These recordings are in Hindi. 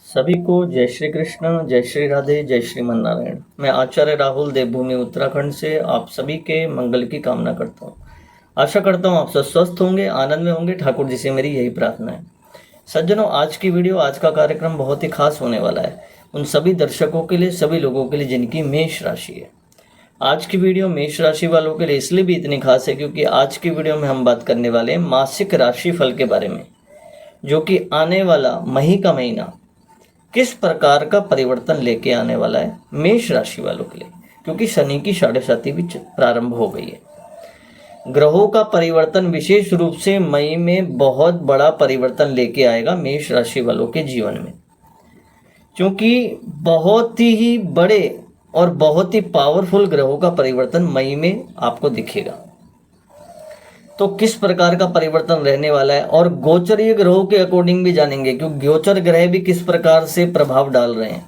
सभी को जय श्री कृष्ण, जय श्री राधे, जय श्रीमन नारायण। मैं आचार्य राहुल देवभूमि उत्तराखंड से आप सभी के मंगल की कामना करता हूँ। आशा करता हूँ आप सब स्वस्थ होंगे, आनंद में होंगे। ठाकुर जी से मेरी यही प्रार्थना है। सज्जनों, आज की वीडियो, आज का कार्यक्रम बहुत ही खास होने वाला है उन सभी दर्शकों के लिए, सभी लोगों के लिए जिनकी मेष राशि है। आज की वीडियो मेष राशि वालों के लिए इसलिए भी इतनी खास है क्योंकि आज की वीडियो में हम बात करने वाले हैं मासिक राशि फल के बारे में, जो कि आने वाला मई का महीना किस प्रकार का परिवर्तन लेके आने वाला है मेष राशि वालों के लिए, क्योंकि शनि की 7.5 भी प्रारंभ हो गई है। ग्रहों का परिवर्तन विशेष रूप से मई में बहुत बड़ा परिवर्तन लेके आएगा मेष राशि वालों के जीवन में, क्योंकि बहुत ही बड़े और बहुत ही पावरफुल ग्रहों का परिवर्तन मई में आपको दिखेगा। तो किस प्रकार का परिवर्तन रहने वाला है और गोचरीय ग्रहों के अकॉर्डिंग भी जानेंगे, क्योंकि गोचर ग्रह भी किस प्रकार से प्रभाव डाल रहे हैं।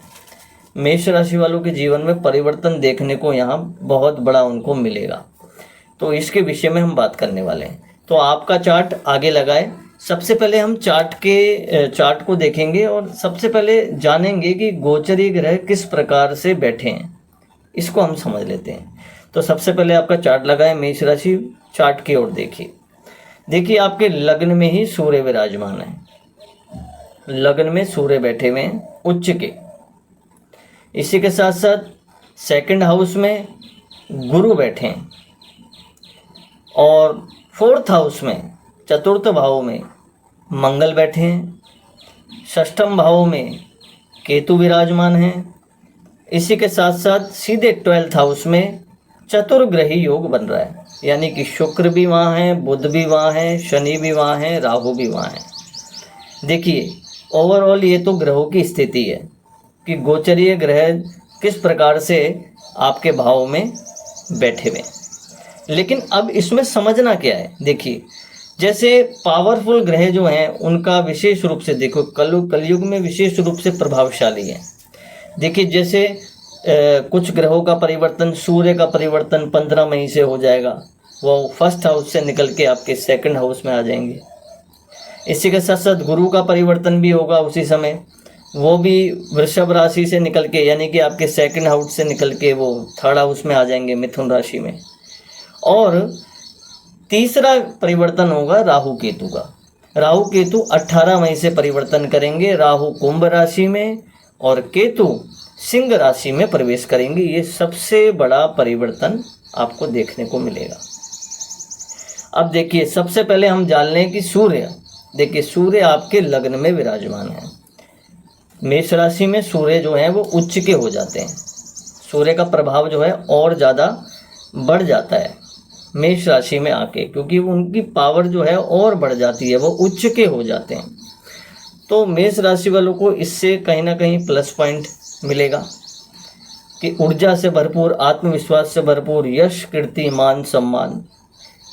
मेष राशि वालों के जीवन में परिवर्तन देखने को यहाँ बहुत बड़ा उनको मिलेगा, तो इसके विषय में हम बात करने वाले हैं। तो आपका चार्ट आगे लगाए। सबसे पहले हम चार्ट को देखेंगे और सबसे पहले जानेंगे कि गोचरीय ग्रह किस प्रकार से बैठे हैं, इसको हम समझ लेते हैं। तो सबसे पहले आपका चार्ट लगाए, मेष राशि चार्ट की ओर देखिए आपके लग्न में ही सूर्य विराजमान है। लग्न में सूर्य बैठे हुए हैं उच्च के। इसी के साथ साथ सेकंड हाउस में गुरु बैठे हैं और फोर्थ हाउस में, चतुर्थ भाव में मंगल बैठे हैं। षष्ठम भाव में केतु विराजमान हैं। इसी के साथ साथ सीधे 12th हाउस में चतुर्ग्रही योग बन रहा है, यानी कि शुक्र भी वहाँ है, बुध भी वहाँ है, शनि भी वहाँ है, राहु भी वहाँ है। देखिए ओवरऑल ये तो ग्रहों की स्थिति है कि गोचरीय ग्रह किस प्रकार से आपके भाव में बैठे हुए। लेकिन अब इसमें समझना क्या है, देखिए जैसे पावरफुल ग्रह जो हैं उनका विशेष रूप से देखो कलयुग में विशेष रूप से प्रभावशाली है। देखिए जैसे कुछ ग्रहों का परिवर्तन, सूर्य का परिवर्तन 15 मई से हो जाएगा, वो फर्स्ट हाउस से निकल के आपके सेकंड हाउस में आ जाएंगे। इसी के साथ साथ गुरु का परिवर्तन भी होगा उसी समय, वो भी वृषभ राशि से निकल के, यानी कि आपके सेकंड हाउस से निकल के वो थर्ड हाउस में आ जाएंगे, मिथुन राशि में। और तीसरा परिवर्तन होगा राहु केतु का। राहु केतु 18 मई से परिवर्तन करेंगे। राहु कुंभ राशि में और केतु सिंह राशि में प्रवेश करेंगे। ये सबसे बड़ा परिवर्तन आपको देखने को मिलेगा। अब देखिए सबसे पहले हम जान लें कि सूर्य, देखिए सूर्य आपके लग्न में विराजमान है। मेष राशि में सूर्य जो है वो उच्च के हो जाते हैं। सूर्य का प्रभाव जो है और ज़्यादा बढ़ जाता है मेष राशि में आके, क्योंकि उनकी पावर जो है और बढ़ जाती है, वो उच्च के हो जाते हैं। तो मेष राशि वालों को इससे कहीं ना कहीं प्लस पॉइंट मिलेगा कि ऊर्जा से भरपूर, आत्मविश्वास से भरपूर, यश, कीर्ति, मान, सम्मान,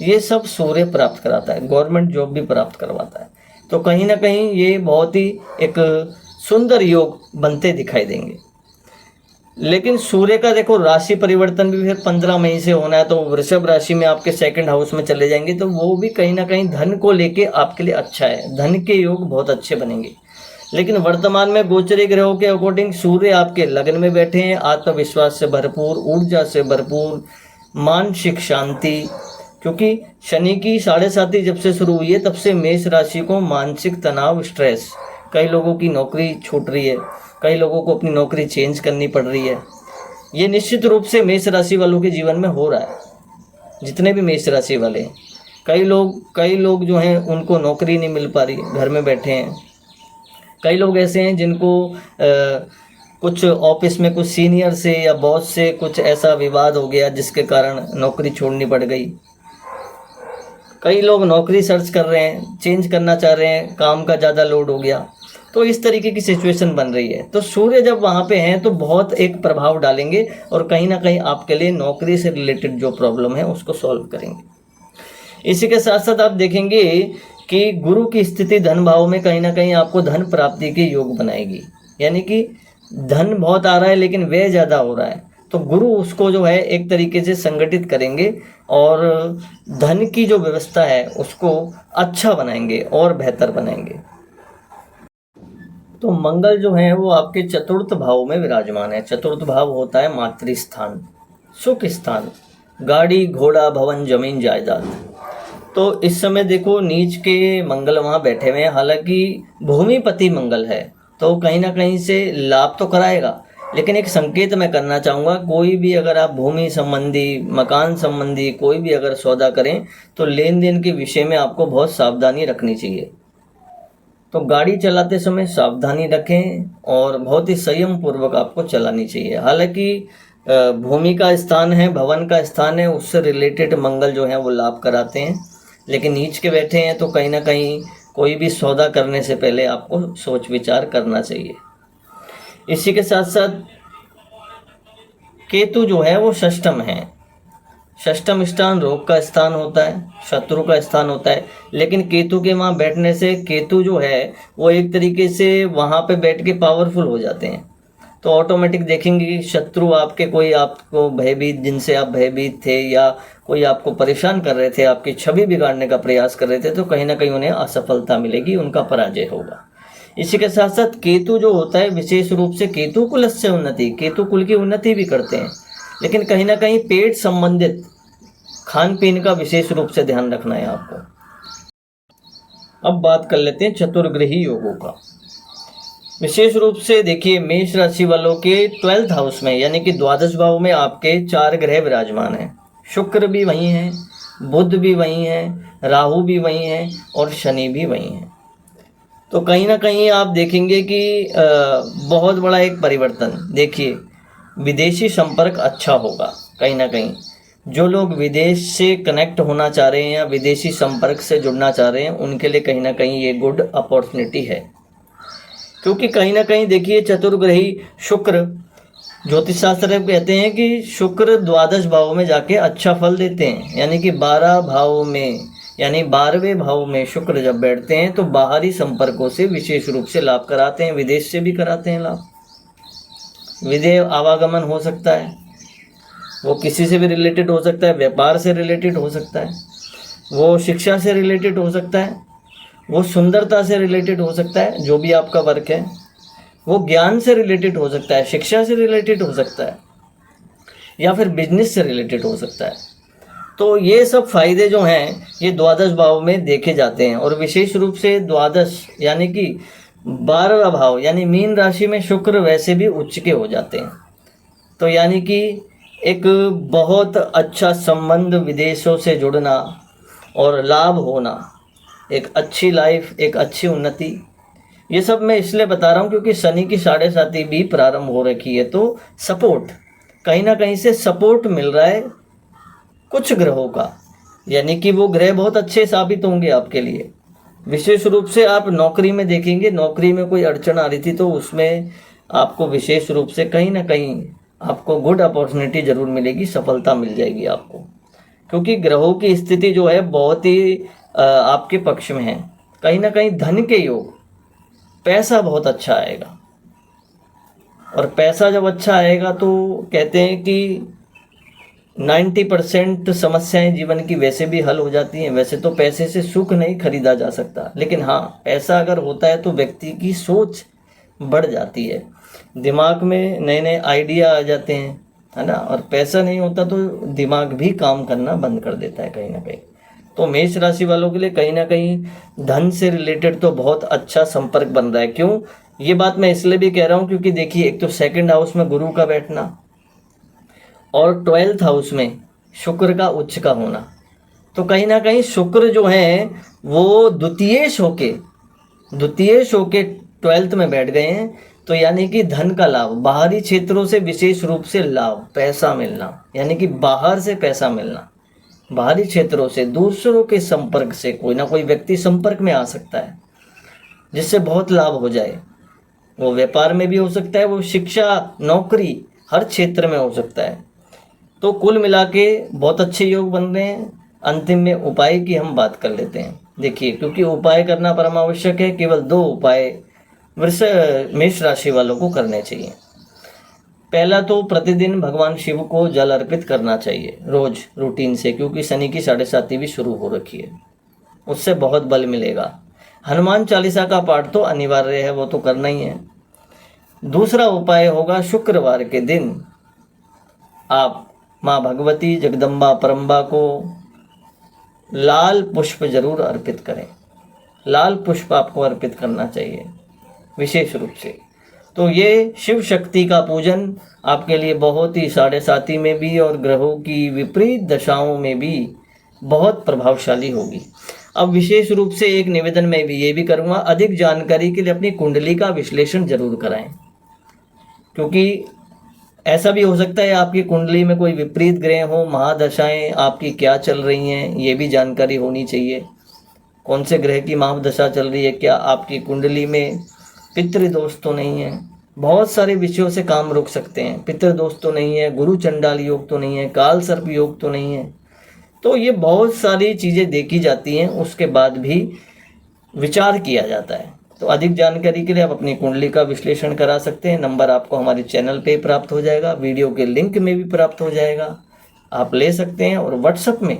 ये सब सूर्य प्राप्त कराता है। गवर्नमेंट जॉब भी प्राप्त करवाता है। तो कहीं ना कहीं ये बहुत ही एक सुंदर योग बनते दिखाई देंगे। लेकिन सूर्य का देखो राशि परिवर्तन भी फिर 15 मई से होना है, तो वृषभ राशि में आपके सेकंड हाउस में चले जाएंगे, तो वो भी कहीं ना कहीं धन को लेके आपके लिए अच्छा है। धन के योग बहुत अच्छे बनेंगे। लेकिन वर्तमान में गोचरीय ग्रहों के अकॉर्डिंग सूर्य आपके लग्न में बैठे हैं, आत्मविश्वास से भरपूर, ऊर्जा से भरपूर, मानसिक शांति, क्योंकि शनि की 7.5 जब से शुरू हुई है तब से मेष राशि को मानसिक तनाव, स्ट्रेस, कई लोगों की नौकरी छूट रही है, कई लोगों को अपनी नौकरी चेंज करनी पड़ रही है। ये निश्चित रूप से मेष राशि वालों के जीवन में हो रहा है। जितने भी मेष राशि वाले हैं, कई लोग जो हैं उनको नौकरी नहीं मिल पा रही, घर में बैठे हैं। कई लोग ऐसे हैं जिनको कुछ ऑफिस में कुछ सीनियर से या बॉस से कुछ ऐसा विवाद हो गया जिसके कारण नौकरी छोड़नी पड़ गई। कई लोग नौकरी सर्च कर रहे हैं, चेंज करना चाह रहे हैं, काम का ज़्यादा लोड हो गया। तो इस तरीके की सिचुएशन बन रही है। तो सूर्य जब वहाँ पे हैं तो बहुत एक प्रभाव डालेंगे और कहीं ना कहीं आपके लिए नौकरी से रिलेटेड जो प्रॉब्लम है उसको सॉल्व करेंगे। इसी के साथ साथ आप देखेंगे कि गुरु की स्थिति धन भाव में कहीं ना कहीं आपको धन प्राप्ति के योग बनाएगी, यानी कि धन बहुत आ रहा है लेकिन व्यय ज़्यादा हो रहा है, तो गुरु उसको जो है एक तरीके से संगठित करेंगे और धन की जो व्यवस्था है उसको अच्छा बनाएंगे और बेहतर बनाएंगे। तो मंगल जो है वो आपके चतुर्थ भाव में विराजमान है। चतुर्थ भाव होता है मातृस्थान, सुख स्थान, गाड़ी घोड़ा भवन जमीन जायदाद। तो इस समय देखो नीच के मंगल वहाँ बैठे हुए हैं, हालांकि भूमिपति मंगल है तो कहीं ना कहीं से लाभ तो कराएगा, लेकिन एक संकेत मैं करना चाहूँगा, कोई भी अगर आप भूमि संबंधी मकान संबंधी कोई भी अगर सौदा करें तो लेन देन के विषय में आपको बहुत सावधानी रखनी चाहिए। तो गाड़ी चलाते समय सावधानी रखें और बहुत ही संयम पूर्वक आपको चलानी चाहिए। हालांकि भूमि का स्थान है, भवन का स्थान है, उससे रिलेटेड मंगल जो है वो लाभ कराते हैं, लेकिन नीच के बैठे हैं तो कहीं ना कहीं कोई भी सौदा करने से पहले आपको सोच विचार करना चाहिए। इसी के साथ साथ केतु जो है वो षष्ठम है। षष्ठम स्थान रोग का स्थान होता है, शत्रु का स्थान होता है, लेकिन केतु के वहाँ बैठने से केतु जो है वो एक तरीके से वहाँ पे बैठ के पावरफुल हो जाते हैं। तो ऑटोमेटिक देखेंगे कि शत्रु आपके कोई आपको भयभीत, जिनसे आप भयभीत थे या कोई आपको परेशान कर रहे थे, आपकी छवि बिगाड़ने का प्रयास कर रहे थे, तो कहीं ना कहीं उन्हें असफलता मिलेगी, उनका पराजय होगा। इसी के साथ साथ केतु जो होता है विशेष रूप से केतु कुल से उन्नति, केतु कुल की उन्नति भी करते हैं, लेकिन कहीं ना कहीं पेट संबंधित खान पीन का विशेष रूप से ध्यान रखना है आपको। अब बात कर लेते हैं चतुर्ग्रही योगों का। विशेष रूप से देखिए मेष राशि वालों के 12th हाउस में यानी कि द्वादश भाव में आपके 4 ग्रह विराजमान हैं। शुक्र भी वहीं है, बुध भी वहीं है, राहु भी वहीं है और शनि भी वहीं है। तो कहीं ना कहीं आप देखेंगे कि बहुत बड़ा एक परिवर्तन, देखिए विदेशी संपर्क अच्छा होगा। कहीं ना कहीं जो लोग विदेश से कनेक्ट होना चाह रहे हैं या विदेशी संपर्क से जुड़ना चाह रहे हैं उनके लिए कहीं ना कहीं ये गुड अपॉर्चुनिटी है, क्योंकि कहीं ना कहीं देखिए चतुर्ग्रही शुक्र, ज्योतिष शास्त्र कहते हैं कि शुक्र द्वादश भाव में जाके अच्छा फल देते हैं, यानी कि 12 भाव में यानी 12वें भाव में शुक्र जब बैठते हैं तो बाहरी संपर्कों से विशेष रूप से लाभ कराते हैं, विदेश से भी कराते हैं लाभ। विदेश आवागमन हो सकता है, वो किसी से भी रिलेटेड हो सकता है, व्यापार से रिलेटेड हो सकता है, वो शिक्षा से रिलेटेड हो सकता है, वो सुंदरता से रिलेटेड हो सकता है, जो भी आपका वर्क है, वो ज्ञान से रिलेटेड हो सकता है, शिक्षा से रिलेटेड हो सकता है, या फिर बिजनेस से रिलेटेड हो सकता है। तो ये सब फायदे जो हैं ये द्वादश भाव में देखे जाते हैं, और विशेष रूप से द्वादश यानी कि 12वां भाव यानी मीन राशि में शुक्र वैसे भी उच्च के हो जाते हैं। तो यानी कि एक बहुत अच्छा संबंध, विदेशों से जुड़ना और लाभ होना, एक अच्छी लाइफ, एक अच्छी उन्नति, ये सब मैं इसलिए बता रहा हूँ क्योंकि शनि की 7.5 भी प्रारंभ हो रखी है। तो सपोर्ट, कहीं ना कहीं से सपोर्ट मिल रहा है कुछ ग्रहों का, यानी कि वो ग्रह बहुत अच्छे साबित होंगे आपके लिए। विशेष रूप से आप नौकरी में देखेंगे, नौकरी में कोई अड़चन आ रही थी तो उसमें आपको विशेष रूप से कहीं ना कहीं आपको गुड अपॉर्चुनिटी ज़रूर मिलेगी, सफलता मिल जाएगी आपको, क्योंकि ग्रहों की स्थिति जो है बहुत ही आपके पक्ष में है। कहीं ना कहीं धन के योग, पैसा बहुत अच्छा आएगा, और पैसा जब अच्छा आएगा तो कहते हैं कि 90% समस्याएं जीवन की वैसे भी हल हो जाती हैं। वैसे तो पैसे से सुख नहीं खरीदा जा सकता, लेकिन हाँ पैसा अगर होता है तो व्यक्ति की सोच बढ़ जाती है, दिमाग में नए नए आइडिया आ जाते हैं, है ना। और पैसा नहीं होता तो दिमाग भी काम करना बंद कर देता है कहीं ना कहीं। तो मेष राशि वालों के लिए कहीं ना कहीं धन से रिलेटेड तो बहुत अच्छा संपर्क बन रहा है। क्यों, ये बात मैं इसलिए भी कह रहा हूँ क्योंकि देखिए एक तो 2nd हाउस में गुरु का बैठना और 12th हाउस में शुक्र का उच्च का होना, तो कहीं ना कहीं शुक्र जो है वो द्वितीय शो के 12th में बैठ गए हैं। तो यानी कि धन का लाभ, बाहरी क्षेत्रों से विशेष रूप से लाभ, पैसा मिलना, यानी कि बाहर से पैसा मिलना, बाहरी क्षेत्रों से, दूसरों के संपर्क से कोई ना कोई व्यक्ति संपर्क में आ सकता है जिससे बहुत लाभ हो जाए। वो व्यापार में भी हो सकता है, वो शिक्षा, नौकरी, हर क्षेत्र में हो सकता है। तो कुल मिला के बहुत अच्छे योग बन रहे हैं। अंतिम में उपाय की हम बात कर लेते हैं। देखिए क्योंकि उपाय करना परम आवश्यक है, केवल 2 उपाय मेष राशि वालों को करने चाहिए। पहला तो प्रतिदिन भगवान शिव को जल अर्पित करना चाहिए रोज रूटीन से, क्योंकि शनि की 7.5 भी शुरू हो रखी है, उससे बहुत बल मिलेगा। हनुमान चालीसा का पाठ तो अनिवार्य है, वो तो करना ही है। दूसरा उपाय होगा, शुक्रवार के दिन आप माँ भगवती जगदम्बा परम्बा को लाल पुष्प जरूर अर्पित करें। लाल पुष्प आपको अर्पित करना चाहिए विशेष रूप से। तो ये शिव शक्ति का पूजन आपके लिए बहुत ही साढ़े साती में भी और ग्रहों की विपरीत दशाओं में भी बहुत प्रभावशाली होगी। अब विशेष रूप से एक निवेदन मैं भी ये भी करूँगा, अधिक जानकारी के लिए अपनी कुंडली का विश्लेषण जरूर कराएं, क्योंकि ऐसा भी हो सकता है आपकी कुंडली में कोई विपरीत ग्रह हो, महादशाएं आपकी क्या चल रही हैं ये भी जानकारी होनी चाहिए। कौन से ग्रह की महादशा चल रही है, क्या आपकी कुंडली में पितृदोष तो नहीं है। बहुत सारे विषयों से काम रोक सकते हैं। पितृदोष तो नहीं है, गुरु चंडाल योग तो नहीं है, काल सर्प योग तो नहीं है। तो ये बहुत सारी चीज़ें देखी जाती हैं, उसके बाद भी विचार किया जाता है। तो अधिक जानकारी के लिए आप अपनी कुंडली का विश्लेषण करा सकते हैं। नंबर आपको हमारे चैनल पे प्राप्त हो जाएगा, वीडियो के लिंक में भी प्राप्त हो जाएगा, आप ले सकते हैं और व्हाट्सएप में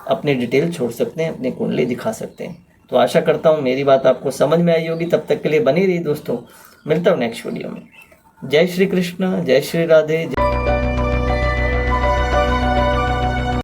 अपनी डिटेल छोड़ सकते हैं, अपनी कुंडली दिखा सकते हैं। तो आशा करता हूँ मेरी बात आपको समझ में आई होगी। तब तक के लिए बनी रही दोस्तों, मिलता हूँ नेक्स्ट वीडियो में। जय श्री कृष्ण, जय श्री राधे।